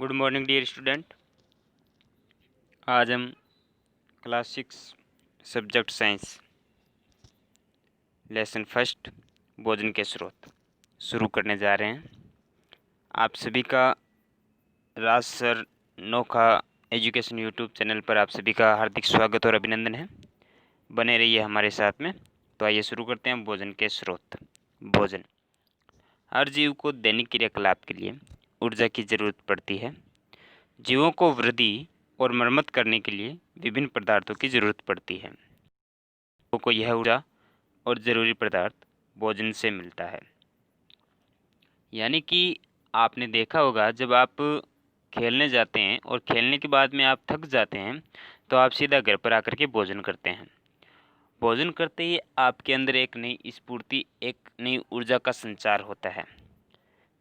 Good morning dear student. आज हम class 6 subject science lesson first भोजन के स्रोत शुरू करने जा रहे हैं। आप सभी का Raj sir Nokha education YouTube channel पर आप सभी का हार्दिक स्वागत और अभिनंदन है। बने रहिए हमारे साथ में। तो आइए शुरू करते हैं भोजन के स्रोत। भोजन हर जीव को दैनिक क्रियाकलाप के लिए ऊर्जा की जरूरत पड़ती है। जीवों को वृद्धि और मरम्मत करने के लिए विभिन्न पदार्थों की जरूरत पड़ती है। जीवों को यह ऊर्जा और ज़रूरी पदार्थ भोजन से मिलता है। यानी कि आपने देखा होगा, जब आप खेलने जाते हैं और खेलने के बाद में आप थक जाते हैं तो आप सीधा घर पर आकर के भोजन करते हैं। भोजन करते ही आपके अंदर एक नई स्फूर्ति, एक नई ऊर्जा का संचार होता है।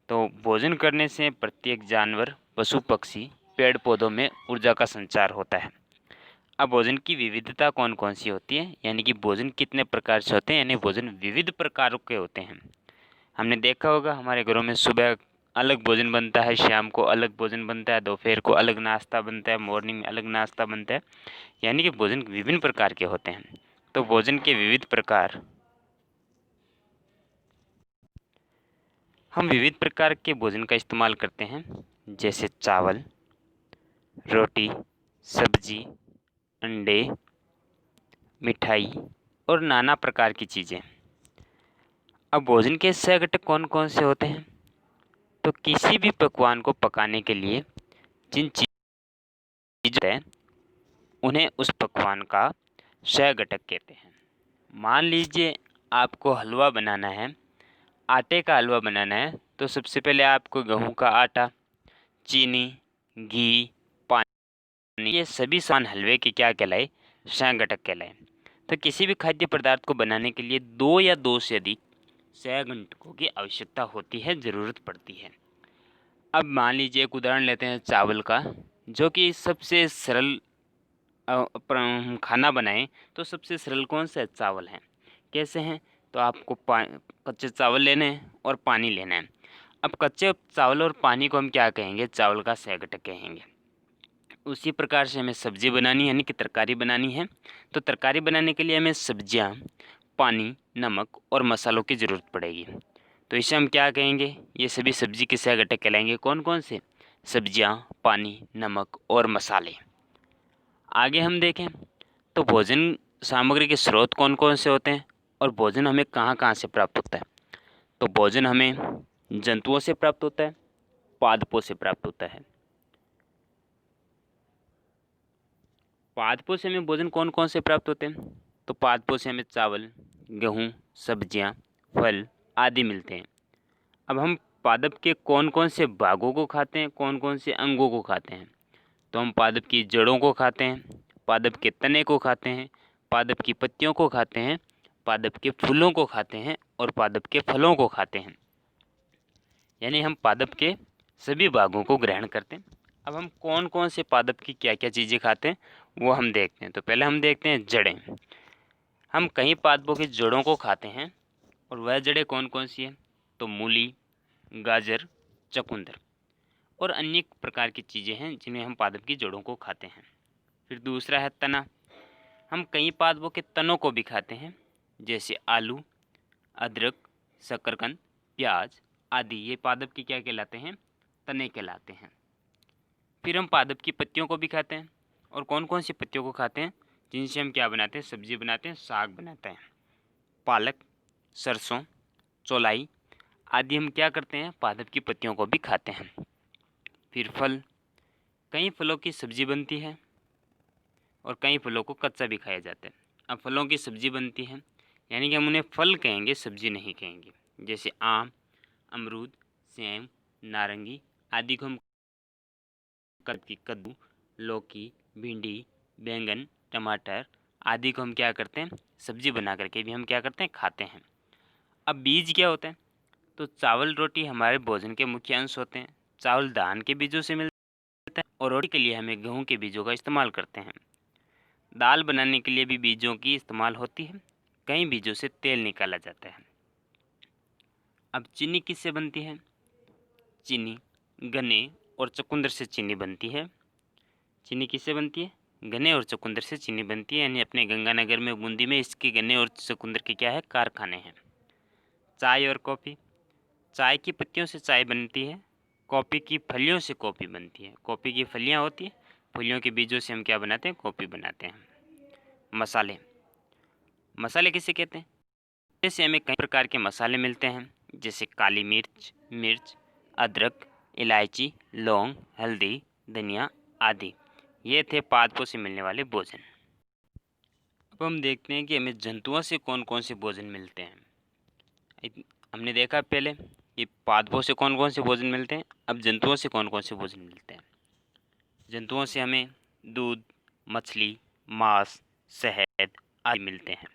तो भोजन करने से प्रत्येक जानवर, पशु पक्षी, पेड़ पौधों में ऊर्जा का संचार होता है। अब भोजन की विविधता कौन कौन सी होती है, यानी कि भोजन कितने प्रकार से होते हैं, यानी भोजन विविध प्रकारों के होते हैं। हमने देखा होगा हमारे घरों में सुबह अलग भोजन बनता है, शाम को अलग भोजन बनता है, दोपहर को अलग नाश्ता बनता है, मॉर्निंग में अलग नाश्ता बनता है। यानी कि भोजन विभिन्न प्रकार के होते हैं। तो भोजन के विविध प्रकार, हम विविध प्रकार के भोजन का इस्तेमाल करते हैं, जैसे चावल, रोटी, सब्जी, अंडे, मिठाई और नाना प्रकार की चीज़ें। अब भोजन के सह घटक कौन कौन से होते हैं? तो किसी भी पकवान को पकाने के लिए जिन चीज़ें हैं उन्हें उस पकवान का सह घटक कहते हैं। मान लीजिए आपको हलवा बनाना है, आटे का हलवा बनाना है, तो सबसे पहले आपको गेहूं का आटा, चीनी, घी, पानी, ये सभी सामान हलवे के क्या कहलाए? सह घटक कहलाए। तो किसी भी खाद्य पदार्थ को बनाने के लिए दो या दो से अधिक सह घटकों की आवश्यकता होती है, ज़रूरत पड़ती है। अब मान लीजिए एक उदाहरण लेते हैं चावल का, जो कि सबसे सरल खाना बनाएं तो सबसे सरल कौन सा चावल है? कैसे हैं? तो आपको कच्चे चावल लेने हैं और पानी लेना है। अब कच्चे चावल और पानी को हम क्या कहेंगे? चावल का सह घटक कहेंगे। उसी प्रकार से हमें सब्जी बनानी है, यानी कि तरकारी बनानी है। तो तरकारी बनाने के लिए हमें सब्जियां, पानी, नमक और मसालों की ज़रूरत पड़ेगी। तो इसे हम क्या कहेंगे? ये सभी सब्जी के सह घटक कहलाएंगे। कौन कौन से? सब्जियां, पानी, नमक और मसाले। आगे हम देखें तो भोजन सामग्री के स्रोत कौन कौन से होते हैं और भोजन हमें कहाँ कहाँ से प्राप्त होता है? तो भोजन हमें जंतुओं से प्राप्त होता है, पादपों से प्राप्त होता है। पादपों से हमें भोजन कौन कौन से प्राप्त होते हैं? तो पादपों से हमें चावल, गेहूँ, सब्जियाँ, फल आदि मिलते हैं। अब हम पादप के कौन कौन से भागों को खाते हैं, कौन कौन से अंगों को खाते हैं? तो हम पादप की जड़ों को खाते हैं, पादप के तने को खाते हैं, पादप की पत्तियों को खाते हैं, पादप के फूलों को खाते हैं और पादप के फलों को खाते हैं। यानी हम पादप के सभी भागों को ग्रहण करते हैं। अब हम कौन कौन से पादप की क्या क्या चीज़ें खाते हैं वो हम देखते हैं। तो पहले हम देखते हैं जड़ें। हम कई पादपों की जड़ों को खाते हैं और वह जड़ें कौन कौन सी हैं? तो मूली, गाजर, चुकंदर और अन्य प्रकार की चीज़ें हैं जिन्हें हम पादप की जड़ों को खाते हैं। फिर दूसरा है तना। हम कई पादपों के तनों को भी खाते हैं, जैसे आलू, अदरक, शकरकंद, प्याज आदि। ये पादप की क्या कहलाते हैं? तने कहलाते हैं। फिर हम पादप की पत्तियों को भी खाते हैं। और कौन कौन सी पत्तियों को खाते हैं? जिनसे हम क्या बनाते हैं? सब्जी बनाते हैं, साग बनाते हैं। पालक, सरसों, चौलाई आदि हम क्या करते हैं? पादप की पत्तियों को भी खाते हैं। फिर फल, कई फलों की सब्जी बनती है और कई फलों को कच्चा भी खाया जाता है। अब फलों की सब्जी बनती है, यानी कि हम उन्हें फल कहेंगे, सब्जी नहीं कहेंगे। जैसे आम, अमरूद, सेम, नारंगी आदि को हम कद्दू, लौकी, भिंडी, बैंगन, टमाटर आदि को हम क्या करते हैं? सब्जी बना करके भी हम क्या करते हैं? खाते हैं। अब बीज क्या होते हैं? तो चावल, रोटी हमारे भोजन के मुख्य अंश होते हैं। चावल धान के बीजों से मिलता है और रोटी के लिए हमें गेहूँ के बीजों का इस्तेमाल करते हैं। दाल बनाने के लिए भी बीजों की इस्तेमाल होती है। कई बीजों से तेल निकाला जाता है। अब चीनी किससे बनती है? चीनी गन्ने और चुकंदर से चीनी बनती है। चीनी किससे बनती है? गन्ने और चुकंदर से चीनी बनती है, यानी अपने गंगानगर में, बूंदी में इसके गन्ने और चुकंदर के क्या है, कारखाने हैं। चाय और कॉफ़ी, चाय की पत्तियों से चाय बनती है, कॉफ़ी की फलियों से कॉफ़ी बनती है। कॉफ़ी की फलियाँ होती है, फलियों के बीजों से हम क्या बनाते हैं, कॉफ़ी बनाते हैं। मसाले, मसाले किसे कहते हैं? जैसे हमें कई प्रकार के मसाले मिलते हैं, जैसे काली मिर्च, मिर्च, अदरक, इलायची, लौंग, हल्दी, धनिया आदि। ये थे पादपों से मिलने वाले भोजन। अब हम देखते हैं कि हमें जंतुओं से कौन कौन से भोजन मिलते हैं। हमने देखा पहले कि पादपों से कौन कौन से भोजन मिलते हैं, अब जंतुओं से कौन कौन से भोजन मिलते हैं। जंतुओं से हमें दूध, मछली, मांस, शहद आदि मिलते हैं।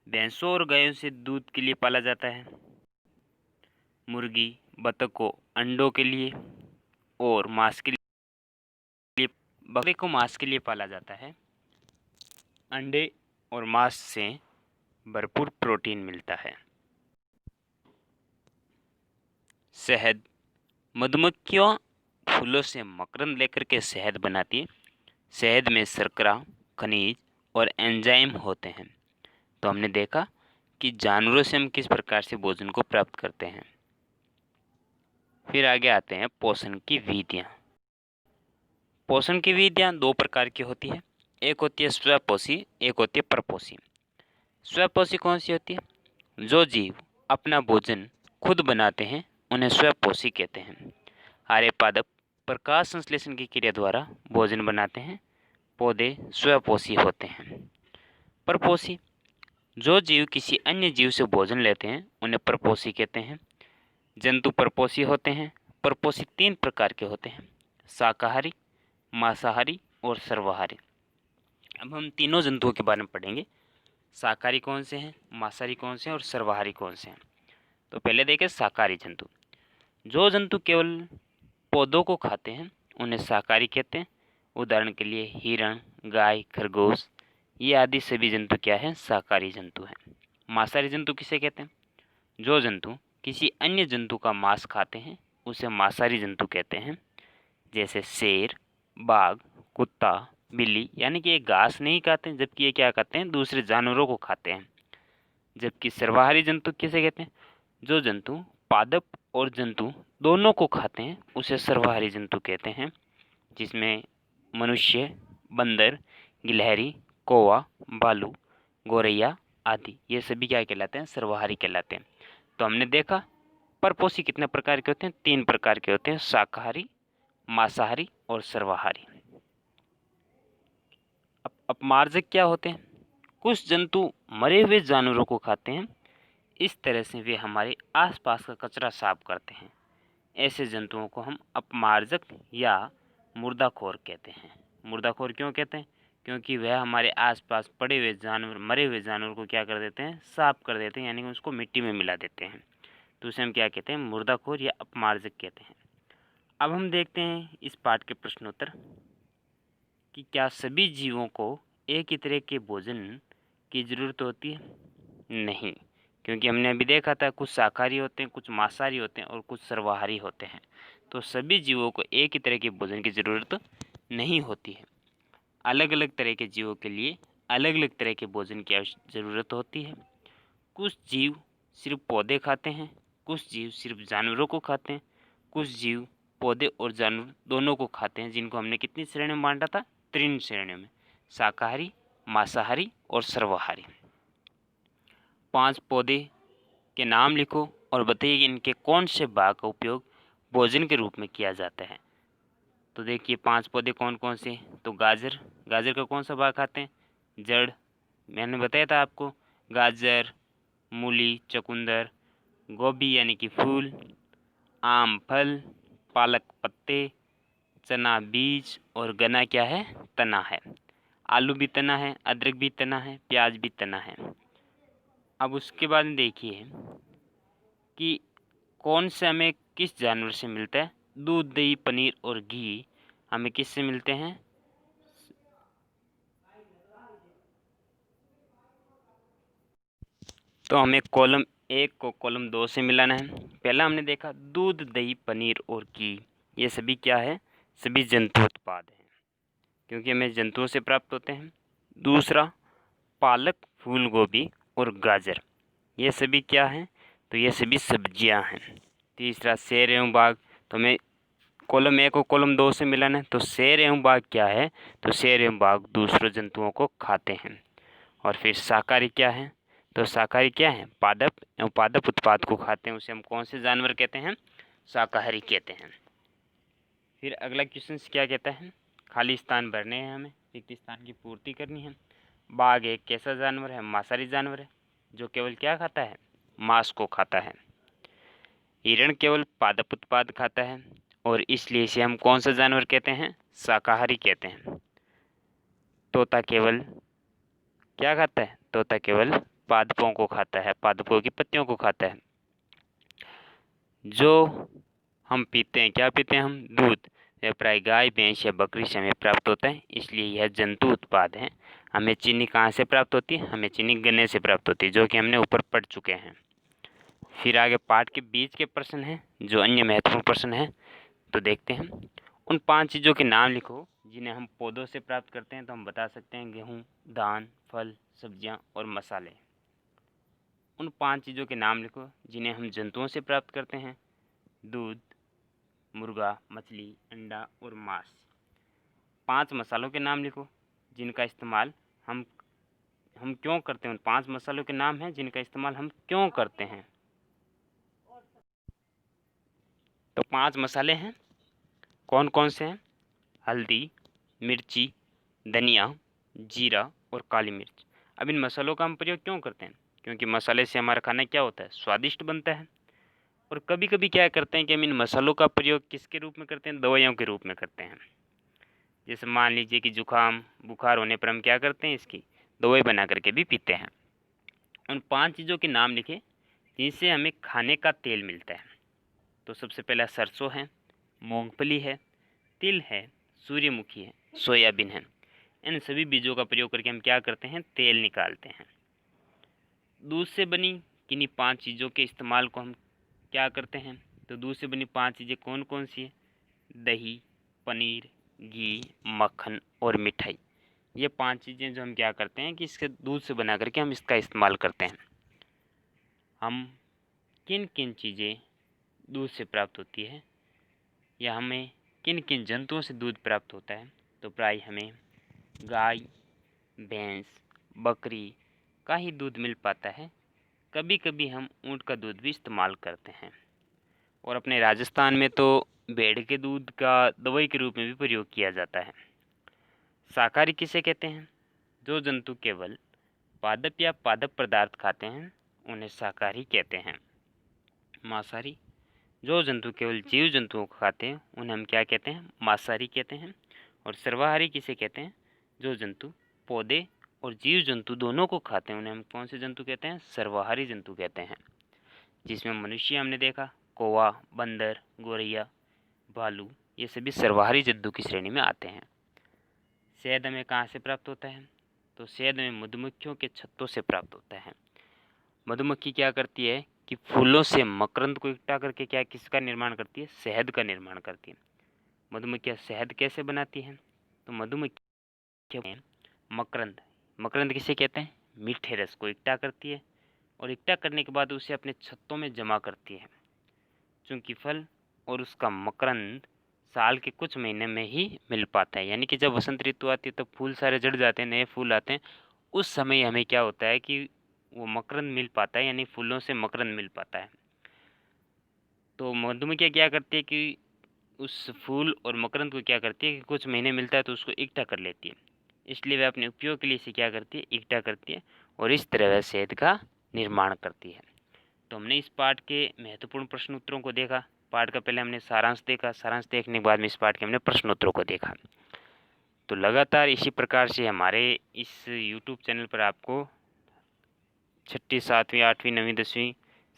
भैंसों और गायों से दूध के लिए पाला जाता है। मुर्गी, बतख को अंडों के लिए और मांस के लिए, बकरे को मांस के लिए पाला जाता है। अंडे और मांस से भरपूर प्रोटीन मिलता है। शहद, मधुमक्खियों फूलों से मकरंद लेकर के शहद बनाती है। शहद में शर्करा, खनिज और एंजाइम होते हैं। तो हमने देखा कि जानवरों से हम किस प्रकार से भोजन को प्राप्त करते हैं। फिर आगे आते हैं पोषण की विधियाँ। पोषण की विधियाँ दो प्रकार की होती है, एक होती है स्वपोषी, एक होती है परपोषी। स्वपोषी कौन सी होती है? जो जीव अपना भोजन खुद बनाते हैं उन्हें स्वपोषी कहते हैं। आर्य पादप प्रकाश संश्लेषण की क्रिया द्वारा भोजन बनाते हैं, पौधे स्वपोषी होते हैं। परपोषी, जो जीव किसी अन्य जीव से भोजन लेते हैं उन्हें परपोषी कहते हैं। जंतु परपोषी होते हैं। परपोषी तीन प्रकार के होते हैं, शाकाहारी, मांसाहारी और सर्वाहारी। अब हम तीनों जंतुओं के बारे में पढ़ेंगे, शाकाहारी कौन से हैं, मांसाहारी कौन से हैं और सर्वाहारी कौन से हैं। तो पहले देखें शाकाहारी जंतु। जो जंतु केवल पौधों को खाते हैं उन्हें शाकाहारी कहते हैं। उदाहरण के लिए हिरण, गाय, खरगोश, ये आदि सभी जंतु क्या हैं, शाकाहारी जंतु हैं। मांसाहारी जंतु किसे कहते हैं? जो जंतु किसी अन्य जंतु का मांस खाते हैं उसे मांसाहारी जंतु कहते हैं। जैसे शेर, बाघ, कुत्ता, बिल्ली, यानी कि ये घास नहीं खाते हैं, जबकि ये क्या खाते हैं, दूसरे जानवरों को खाते हैं। जबकि सर्वाहारी जंतु किसे कहते हैं? जो जंतु पादप और जंतु दोनों को खाते हैं उसे सर्वाहारी जंतु कहते हैं, जिसमें मनुष्य, बंदर, गिलहरी, कौवा, भालू, गौरैया आदि ये सभी क्या कहलाते हैं, सर्वाहारी कहलाते हैं। तो हमने देखा परपोषी कितने प्रकार के होते हैं, तीन प्रकार के होते हैं, शाकाहारी, मांसाहारी और सर्वाहारी। अब अपमार्जक क्या होते हैं? कुछ जंतु मरे हुए जानवरों को खाते हैं, इस तरह से वे हमारे आसपास का कचरा साफ करते हैं। ऐसे जंतुओं को हम अपमार्जक या मुर्दाखोर कहते हैं। मुर्दाखोर क्यों कहते हैं? क्योंकि वह हमारे आसपास पड़े हुए जानवर, मरे हुए जानवर को क्या कर देते हैं, साफ कर देते हैं, यानी कि उसको मिट्टी में मिला देते हैं। तो उसे हम क्या कहते हैं, मुर्दाखोर या अपमार्जक कहते हैं। अब हम देखते हैं इस पाठ के प्रश्नोत्तर कि क्या सभी जीवों को एक ही तरह के भोजन की ज़रूरत होती है? नहीं, क्योंकि हमने अभी देखा था कुछ शाकाहारी होते हैं, कुछ मांसाहारी होते हैं और कुछ सर्वाहारी होते हैं। तो सभी जीवों को एक ही तरह के भोजन की ज़रूरत नहीं होती है। अलग अलग तरह के जीवों के लिए अलग अलग तरह के भोजन की ज़रूरत होती है। कुछ जीव सिर्फ पौधे खाते हैं, कुछ जीव सिर्फ जानवरों को खाते हैं, कुछ जीव पौधे और जानवर दोनों को खाते हैं, जिनको हमने कितनी श्रेणियों में बांटा था, 3 श्रेणियों में, शाकाहारी, मांसाहारी और सर्वाहारी। 5 पौधे के नाम लिखो और बताइए कि इनके कौन से भाग का उपयोग भोजन के रूप में किया जाता है। तो देखिए 5 पौधे कौन कौन से, तो गाजर, गाजर का कौन सा भाग खाते हैं, जड़, मैंने बताया था आपको, गाजर, मूली, चुकंदर, गोभी यानी कि फूल, आम फल, पालक पत्ते, चना बीज और गन्ना क्या है, तना है। आलू भी तना है, अदरक भी तना है, प्याज भी तना है। अब उसके बाद देखिए कि कौन से हमें किस जानवर से मिलता है। दूध, दही, पनीर और घी हमें किससे मिलते हैं, तो हमें कॉलम 1 को कॉलम 2 से मिलाना है। पहला हमने देखा दूध, दही, पनीर और घी ये सभी क्या है, सभी जंतु उत्पाद हैं, क्योंकि हमें जंतुओं से प्राप्त होते हैं। दूसरा, पालक, फूल गोभी और गाजर, ये सभी क्या हैं, तो ये सभी सब्जियां हैं। तीसरा, शेर एवं बाघ, तो हमें कॉलम 1 और कॉलम 2 से मिलन है। तो शेर एवं बाघ क्या है, तो शेर एवं बाघ दूसरे जंतुओं को खाते हैं। और फिर शाकाहारी क्या है, तो शाकाहारी क्या है, पादप एवं पादप उत्पाद को खाते हैं, उसे हम कौन से जानवर कहते हैं, शाकाहारी कहते हैं। फिर अगला क्वेश्चन क्या कहता है, खाली स्थान भरने हैं, हमें रिक्त स्थान की पूर्ति करनी है। बाघ एक कैसा जानवर है, मांसाहारी जानवर है, जो केवल क्या खाता है, मांस को खाता है। हिरण केवल पादप उत्पाद खाता है, और इसलिए इसे हम कौन सा जानवर कहते हैं, शाकाहारी कहते हैं। तोता केवल क्या खाता है, तोता केवल पादपों को खाता है, पादपों की पत्तियों को खाता है। जो हम पीते हैं, क्या पीते हैं हम, दूध, यह प्राय गाय, भैंस या बकरी से हमें प्राप्त होता है, इसलिए यह जंतु उत्पाद है। हमें चीनी कहाँ से प्राप्त होती है, हमें चीनी गन्ने से प्राप्त होती है, जो कि हमने ऊपर पढ़ चुके हैं। फिर आगे पाठ के बीच के प्रश्न हैं, जो अन्य महत्वपूर्ण प्रश्न हैं, तो देखते हैं। उन 5 चीज़ों के नाम लिखो जिन्हें हम पौधों से प्राप्त करते हैं, तो हम बता सकते हैं गेहूँ, धान, फल, सब्जियाँ और मसाले। उन 5 चीज़ों के नाम लिखो जिन्हें हम जंतुओं से प्राप्त करते हैं, दूध, मुर्गा, मछली, अंडा और मांस। 5 मसालों के नाम लिखो जिनका इस्तेमाल हम क्यों करते हैं, उन 5 मसालों के नाम हैं जिनका इस्तेमाल हम क्यों करते हैं। तो 5 मसाले हैं, कौन कौन से हैं, हल्दी, मिर्ची, धनिया, जीरा और काली मिर्च। अब इन मसालों का हम प्रयोग क्यों करते हैं, क्योंकि मसाले से हमारा खाना क्या होता है, स्वादिष्ट बनता है। और कभी कभी क्या करते हैं कि हम इन मसालों का प्रयोग किसके रूप में करते हैं, दवाइयों के रूप में करते हैं। जैसे मान लीजिए कि जुकाम, बुखार होने पर हम क्या करते हैं, इसकी दवाई बना करके भी पीते हैं। उन 5 चीज़ों के नाम लिखे जिनसे हमें खाने का तेल मिलता है। तो सबसे पहला सरसों है, मूंगफली है, तिल है, सूर्यमुखी है, सोयाबीन है। इन सभी बीजों का प्रयोग करके हम क्या करते हैं, तेल निकालते हैं। दूध से बनी किन्हीं 5 चीज़ों के इस्तेमाल को हम क्या करते हैं, तो दूध से बनी 5 चीज़ें कौन कौन सी है, दही, पनीर, घी, मक्खन और मिठाई। ये 5 चीज़ें जो हम क्या करते हैं कि इसके दूध से बना करके हम इसका इस्तेमाल करते हैं। हम किन किन चीज़ें दूध से प्राप्त होती है, या हमें किन किन जंतुओं से दूध प्राप्त होता है, तो प्राय हमें गाय, भैंस, बकरी का ही दूध मिल पाता है। कभी कभी हम ऊँट का दूध भी इस्तेमाल करते हैं। और अपने राजस्थान में तो भेड़ के दूध का दवाई के रूप में भी प्रयोग किया जाता है। शाकाहारी किसे कहते हैं, जो जंतु केवल पादप या पादप पदार्थ खाते हैं उन्हें शाकाहारी कहते हैं। मांसाहारी, जो जंतु केवल जीव जंतुओं को खाते हैं उन्हें हम क्या कहते हैं, मांसाहारी कहते हैं। और सर्वाहारी किसे कहते हैं, जो जंतु पौधे और जीव जंतु दोनों को खाते हैं उन्हें हम कौन से जंतु कहते हैं, सर्वाहारी जंतु कहते हैं। जिसमें मनुष्य हमने देखा, कौवा, बंदर, गौरैया, भालू, ये सभी सर्वाहारी जंतु की श्रेणी में आते हैं। शहद हमें कहाँ से प्राप्त होता है, तो शहद हमें मधुमक्खियों के छत्तों से प्राप्त होता है। मधुमक्खी क्या करती है कि फूलों से मकरंद को इकट्ठा करके क्या किसका निर्माण करती है, शहद का निर्माण करती है। मधुमक्खियाँ शहद कैसे बनाती हैं, तो मधुमक्खियों में मकरंद, मकरंद किसे कहते हैं, मीठे रस को इकट्ठा करती है, और इकट्ठा करने के बाद उसे अपने छत्तों में जमा करती है। चूँकि फल और उसका मकरंद साल के कुछ महीने में ही मिल पाता है, यानी कि जब वसंत ऋतु आती है तब फूल सारे झड़ जाते हैं, नए फूल आते हैं, उस समय हमें क्या होता है कि वो मकरंद मिल पाता है, यानी फूलों से मकरंद मिल पाता है। तो मधुमक्खियाँ क्या करती है कि उस फूल और मकरंद को क्या करती है कि कुछ महीने मिलता है तो उसको इकट्ठा कर लेती है, इसलिए वह अपने उपयोग के लिए इसे क्या करती है, इकट्ठा करती है, और इस तरह वह शहद का निर्माण करती है। तो हमने इस पाठ के महत्वपूर्ण प्रश्न उत्तरों को देखा। पाठ का पहले हमने सारांश देखा, सारांश देखने के बाद में इस पाठ के हमने प्रश्न उत्तरों को देखा। तो लगातार इसी प्रकार से हमारे इस YouTube चैनल पर आपको 6ठी, 7वीं, 8वीं, 9वीं, 10वीं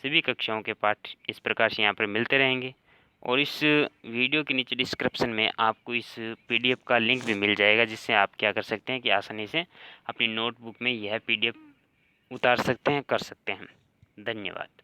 सभी कक्षाओं के पाठ इस प्रकार से यहाँ पर मिलते रहेंगे। और इस वीडियो के नीचे डिस्क्रिप्शन में आपको इस PDF का लिंक भी मिल जाएगा, जिससे आप क्या कर सकते हैं कि आसानी से अपनी नोटबुक में यह PDF उतार सकते हैं, कर सकते हैं। धन्यवाद।